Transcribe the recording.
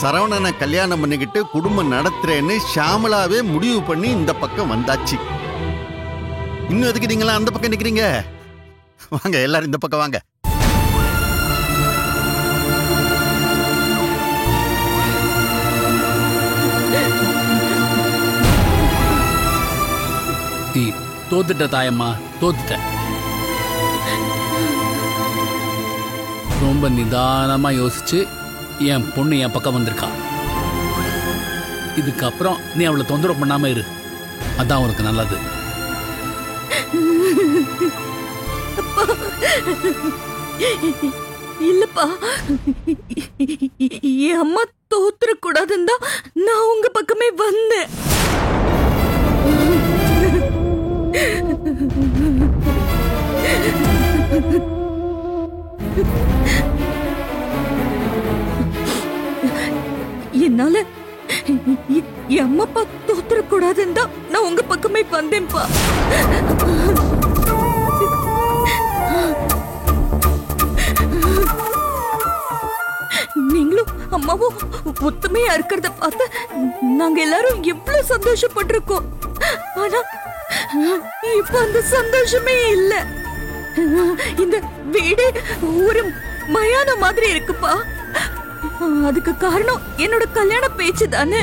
சரவணனை கல்யாணம் பண்ணிக்கிட்டு குடும்பம் நடத்துறேன்னு ஷாமலாவே முடிவு பண்ணி இந்த பக்கம் வந்தாச்சு. இன்னும் எதுக்கு நீங்களா அந்த பக்கம் நிக்கிறீங்க? வாங்க எல்லாரும் இந்த பக்கம் வாங்க. தோத்துட்ட தாயம்மா, தோத்துட்ட. ரொம்ப நிதானமா யோசிச்சு என் பொண்ணு என் பக்கம் வந்திருக்கா. இதுக்கப்புறம் நீ அவளை தொந்தரவு பண்ணாம இரு, அதான் உனக்கு நல்லது. இல்லப்பா, என் அம்மா தோத்துற கூடாதுன்னு தான் நான் உங்க பக்கமே வந்தேன். என்னால என் அம்மா அப்பா தோத்துற கூடாதுன்னு தான் நான் உங்க பக்கமே வந்தேன்ப்பா. நீங்களும் அம்மாவும் ஒத்துமையா இருக்கிறத பார்த்து நாங்க எல்லாரும் எவ்வளவு சந்தோஷப்பட்டிருக்கோம். ஆனா இப்ப அந்த சந்தோஷமே இல்ல. இந்த வீடு ஒரு மயான மாதிரி இருக்குப்பா. அதுக்கு காரணம் என்னோட கல்யாண பேச்சு தானே.